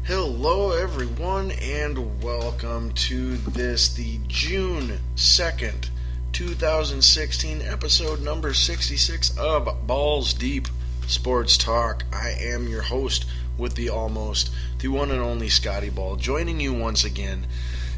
Hello, everyone, and welcome to the June 2nd, 2016, episode number 66 of Balls Deep Sports Talk. I am your host with the one and only Scotty Ball, joining you once again.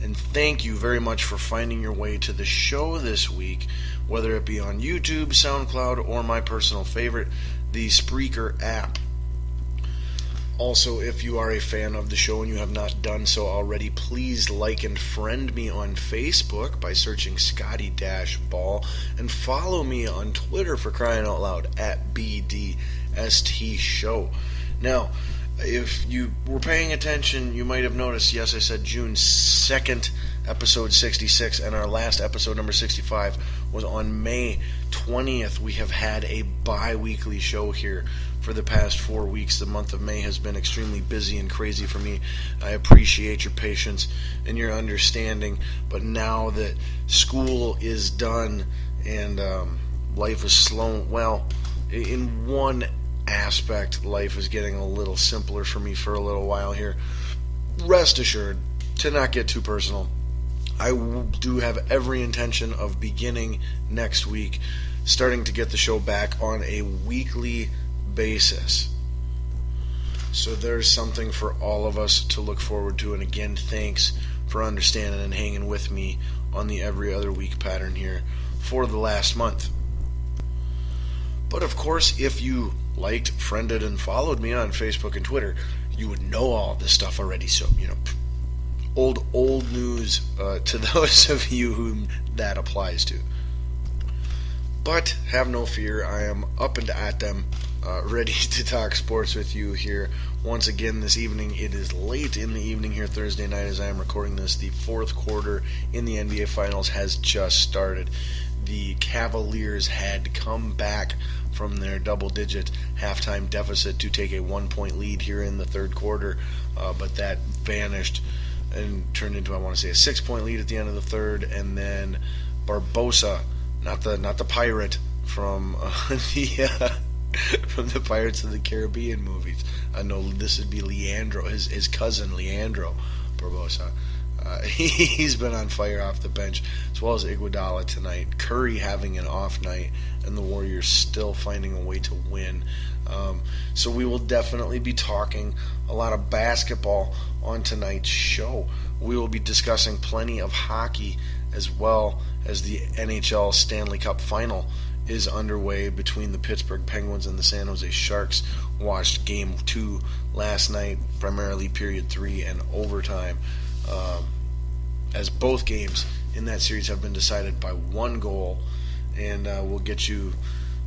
And thank you very much for finding your way to the show this week, whether it be on YouTube, SoundCloud, or my personal favorite, the Spreaker app. Also, if you are a fan of the show and you have not done so already, please like and friend me on Facebook by searching Scotty-Ball, and follow me on Twitter, for crying out loud, at BDST Show. Now, if you were paying attention, you might have noticed, yes, I said June 2nd, episode 66, and our last episode, number 65, was on May 20th. We have had a bi-weekly show here for the past 4 weeks. The month of May has been extremely busy and crazy for me. I appreciate your patience and your understanding, but now that school is done and life is slow, well, in one aspect, life is getting a little simpler for me for a little while here. Rest assured, to not get too personal, I do have every intention of beginning next week, starting to get the show back on a weekly basis. So there's something for all of us to look forward to. And again, thanks for understanding and hanging with me on the every other week pattern here for the last month. But of course, if you liked, friended, and followed me on Facebook and Twitter, you would know all this stuff already. So, old news to those of you whom that applies to. But have no fear, I am up and at them, ready to talk sports with you here once again this evening. It is late in the evening here Thursday night as I am recording this. The fourth quarter in the NBA Finals has just started. The Cavaliers had come back from their double-digit halftime deficit to take a 1-point lead here in the third quarter, but that vanished and turned into, I want to say, a 6-point lead at the end of the third, and then Barbosa, not the pirate from from the Pirates of the Caribbean movies. I know this would be Leandro, his cousin Leandro Barbosa. He's been on fire off the bench, as well as Iguodala tonight. Curry having an off night, and the Warriors still finding a way to win. So we will definitely be talking a lot of basketball on tonight's show. We will be discussing plenty of hockey, as well as the NHL Stanley Cup Final is underway between the Pittsburgh Penguins and the San Jose Sharks. Watched Game 2 last night, primarily Period 3 and overtime, as both games in that series have been decided by one goal, and we'll get you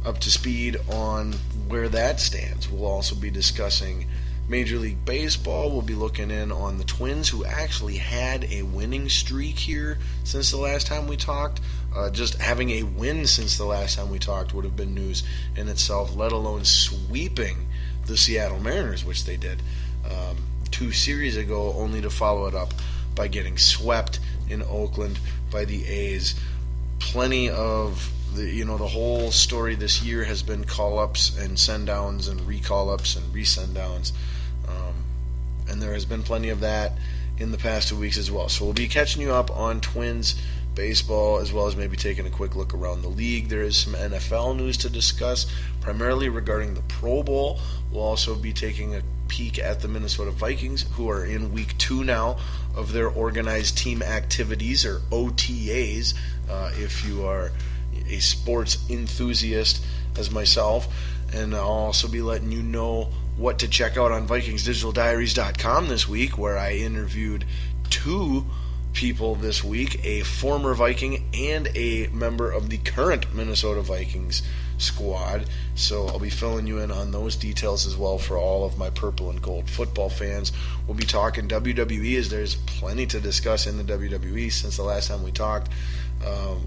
up to speed on where that stands. We'll also be discussing Major League Baseball. We'll be looking in on the Twins, who actually had a winning streak here since the last time we talked. Just having a win since the last time we talked would have been news in itself, let alone sweeping the Seattle Mariners, which they did 2 series ago, only to follow it up by getting swept in Oakland by the A's. Plenty of the whole story this year has been call-ups and send-downs and recall-ups and resend-downs, and there has been plenty of that in the past 2 weeks as well. So we'll be catching you up on Twins baseball, as well as maybe taking a quick look around the league. There is some NFL news to discuss, primarily regarding the Pro Bowl. We'll also be taking a peek at the Minnesota Vikings, who are in week 2 now of their organized team activities, or OTAs, if you are a sports enthusiast as myself. And I'll also be letting you know what to check out on VikingsDigitalDiaries.com this week, where I interviewed 2 people this week, a former Viking and a member of the current Minnesota Vikings squad. So I'll be filling you in on those details as well for all of my purple and gold football fans. We'll be talking WWE, as there's plenty to discuss in the WWE since the last time we talked.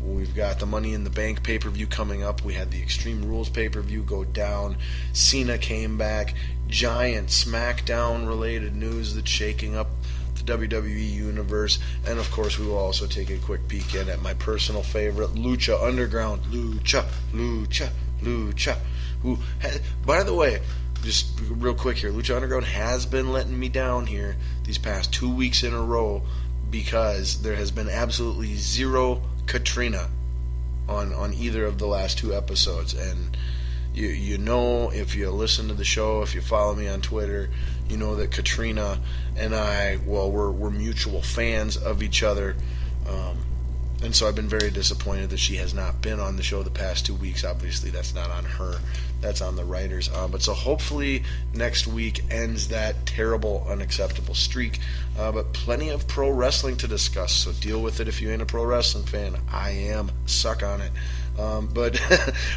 We've got the Money in the Bank pay-per-view coming up. We had the Extreme Rules pay-per-view go down. Cena came back. Giant SmackDown-related news that's shaking up the WWE universe. And, of course, we will also take a quick peek in at my personal favorite, Lucha Underground. Lucha. Who, by the way, just real quick here, Lucha Underground has been letting me down here these past 2 weeks in a row because there has been absolutely zero Katrina on either of the last 2 episodes. And you know, if you listen to the show, if you follow me on Twitter, you know that Katrina and I, well, we're mutual fans of each other. And so I've been very disappointed that she has not been on the show the past 2 weeks. Obviously, that's not on her. That's on the writers. But so hopefully next week ends that terrible, unacceptable streak. But plenty of pro wrestling to discuss, so deal with it if you ain't a pro wrestling fan. I am. Suck on it. But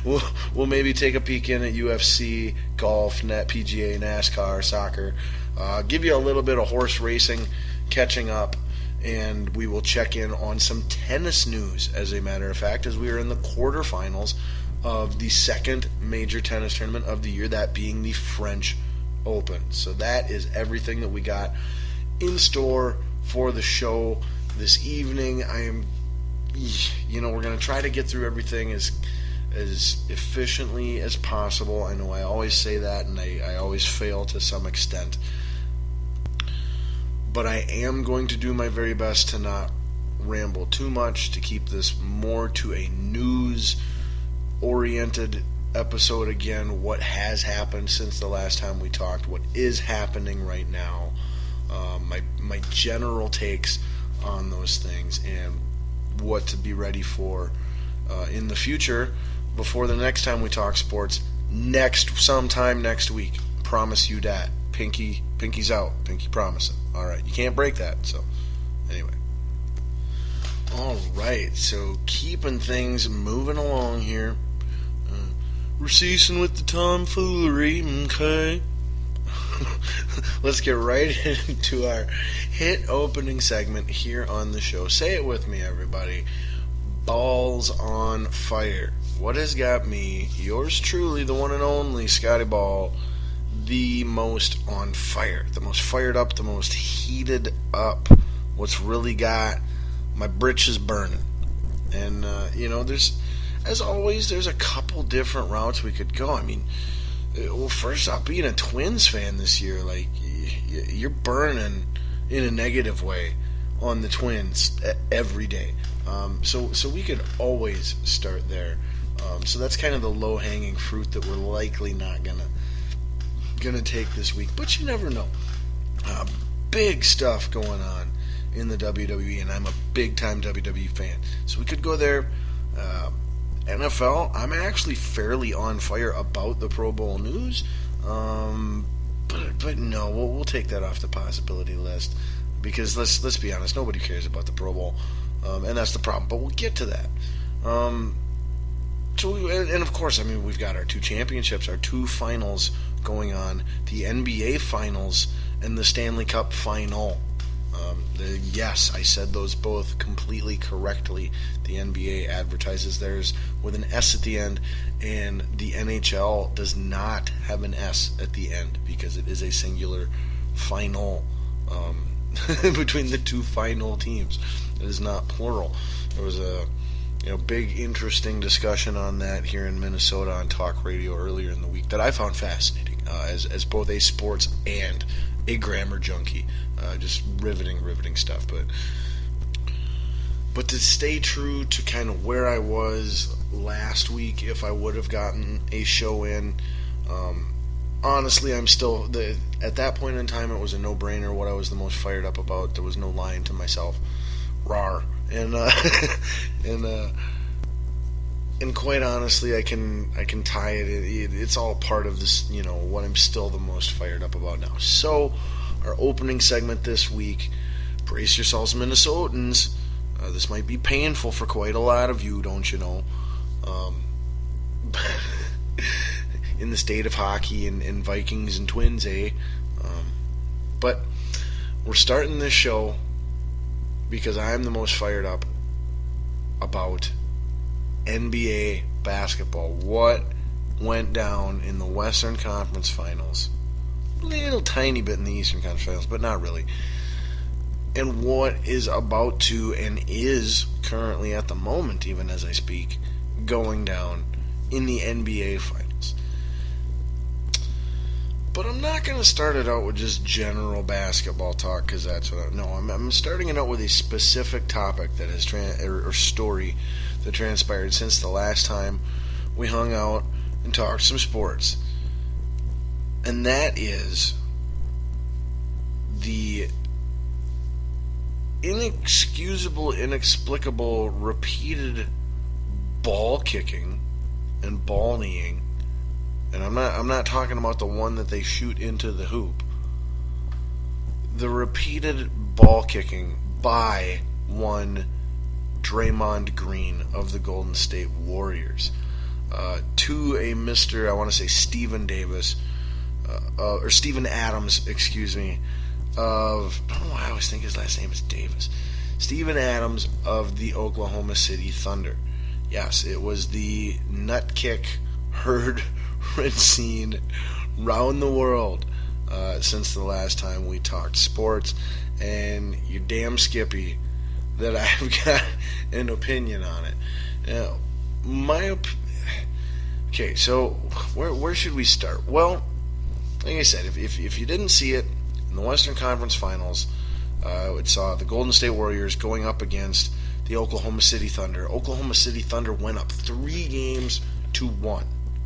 we'll maybe take a peek in at UFC, golf, PGA, NASCAR, soccer. Give you a little bit of horse racing, catching up. And we will check in on some tennis news, as a matter of fact, as we are in the quarterfinals of the second major tennis tournament of the year, that being the French Open. So that is everything that we got in store for the show this evening. We're going to try to get through everything as efficiently as possible. I know I always say that, and I always fail to some extent. But I am going to do my very best to not ramble too much, to keep this more to a news-oriented episode again. What has happened since the last time we talked, what is happening right now, my general takes on those things, and what to be ready for in the future before the next time we talk sports, sometime next week. Promise you that. Pinky's out. Pinky promising. All right, you can't break that. So, anyway. All right, so keeping things moving along here. We're ceasing with the tomfoolery, okay? Let's get right into our hit opening segment here on the show. Say it with me, everybody. Balls on fire. What has got me, yours truly, the one and only Scotty Ball, the most on fire, the most fired up, the most heated up, what's really got my britches burning. And, there's, as always, there's a couple different routes we could go. I mean, well, first off, being a Twins fan this year, like, you're burning in a negative way on the Twins every day. So we could always start there. So that's kind of the low-hanging fruit that we're likely not gonna take this week, but you never know. Big stuff going on in the WWE, and I'm a big-time WWE fan. So we could go there. NFL, I'm actually fairly on fire about the Pro Bowl news, but no, we'll take that off the possibility list, because let's be honest, nobody cares about the Pro Bowl, and that's the problem. But we'll get to that. And of course, I mean, we've got our 2 championships, our 2 finals going on, the NBA Finals and the Stanley Cup Final. Yes, I said those both completely correctly. The NBA advertises theirs with an S at the end, and the NHL does not have an S at the end because it is a singular final between the 2 final teams. It is not plural. There was a big interesting discussion on that here in Minnesota on talk radio earlier in the week that I found fascinating as both a sports and a grammar junkie. Just riveting stuff. But to stay true to kind of where I was last week, if I would have gotten a show in, honestly, I'm still at that point in time, it was a no-brainer what I was the most fired up about. There was no lying to myself. Rawr. And quite honestly, I can tie it. It's all part of this, what I'm still the most fired up about now. So, our opening segment this week, brace yourselves, Minnesotans. This might be painful for quite a lot of you, don't you know? In the state of hockey and Vikings and Twins, eh? But we're starting this show because I'm the most fired up about NBA basketball. What went down in the Western Conference Finals? A little tiny bit in the Eastern Conference Finals, but not really. And what is about to, and is currently at the moment, even as I speak, going down in the NBA Finals. But I'm not going to start it out with just general basketball talk, because that's what I'm starting it out with a specific topic that has or story that transpired since the last time we hung out and talked some sports. And that is the inexplicable, repeated ball kicking and ball kneeing. And I'm not talking about the one that they shoot into the hoop. The repeated ball kicking by one Draymond Green of the Golden State Warriors to a Mr. I want to say Steven Davis or Steven Adams, excuse me. I don't know why I always think his last name is Davis. Steven Adams of the Oklahoma City Thunder. Yes, it was the nut kick heard seen round the world since the last time we talked sports, and you damn Skippy that I've got an opinion on it. Now, okay, so where should we start? Well, like I said, if you didn't see it, in the Western Conference Finals, it saw the Golden State Warriors going up against the Oklahoma City Thunder. Oklahoma City Thunder went up 3-1.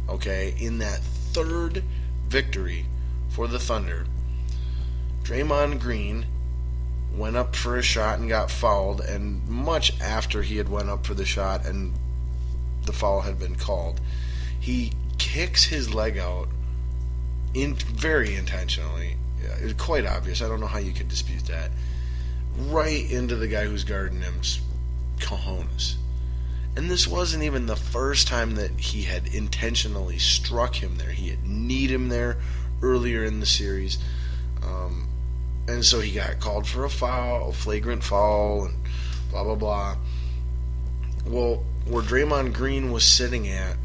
Okay, in that third victory for the Thunder, Draymond Green went up for a shot and got fouled, and much after he had went up for the shot and the foul had been called, he kicks his leg out very intentionally. It's quite obvious. I don't know how you could dispute that. Right into the guy who's guarding him's cojones. And this wasn't even the first time that he had intentionally struck him there. He had kneed him there earlier in the series. And so he got called for a flagrant foul, and blah, blah, blah. Well, where Draymond Green was sitting at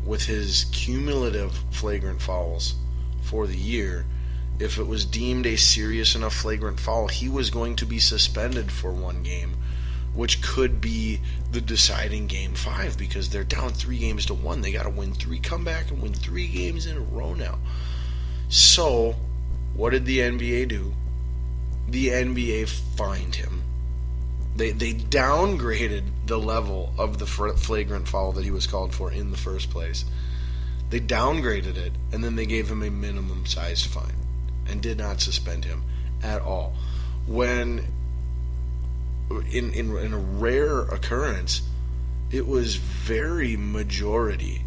with his cumulative flagrant fouls for the year, if it was deemed a serious enough flagrant foul, he was going to be suspended for 1 game, which could be the deciding Game 5, because they're down 3-1. They got to come back and win 3 games in a row now. So, what did the NBA do? The NBA fined him. They downgraded the level of the flagrant foul that he was called for in the first place. They downgraded it, and then they gave him a minimum-sized fine and did not suspend him at all. When in a rare occurrence, it was very majority,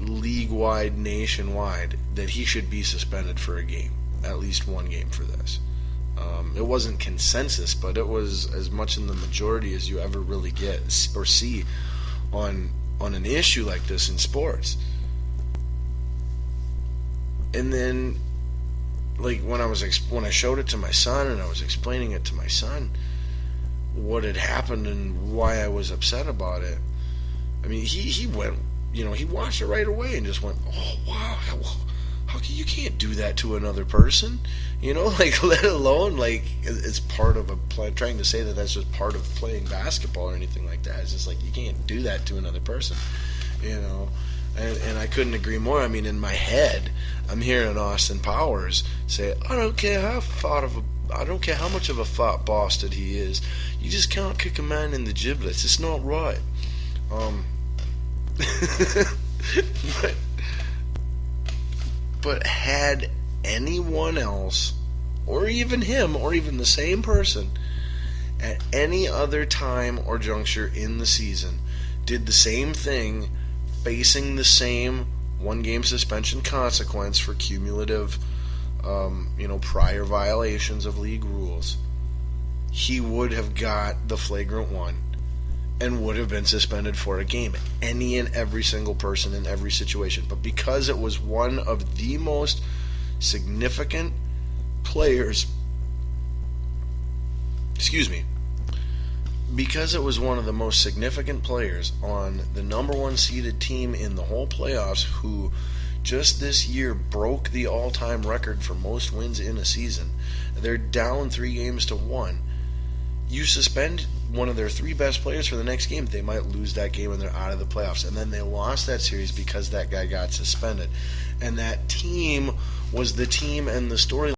league-wide, nationwide, that he should be suspended for a game, at least 1 game for this. It wasn't consensus, but it was as much in the majority as you ever really get or see on an issue like this in sports. And then, like, when I showed it to my son and I was explaining it to my son what had happened and why I was upset about it, I mean, he went, he watched it right away and just went, oh, wow, how can you can't do that to another person? Let alone, it's part of trying to say that that's just part of playing basketball or anything like that. It's just like, you can't do that to another person, And I couldn't agree more. I mean, in my head, I'm hearing Austin Powers say, I don't care how much of a fat bastard he is. You just can't kick a man in the giblets. It's not right. But had anyone else, or even him, or even the same person, at any other time or juncture in the season, did the same thing, facing the same 1-game suspension consequence for cumulative, prior violations of league rules, he would have got the flagrant one and would have been suspended for a game. Any and every single person in every situation. But because it was one of the most significant players, because it was one of the most significant players on the number 1 seeded team in the whole playoffs, who just this year broke the all-time record for most wins in a season. They're down 3-1. You suspend one of their three best players for the next game, they might lose that game and they're out of the playoffs. And then they lost that series because that guy got suspended. And that team was the team and the story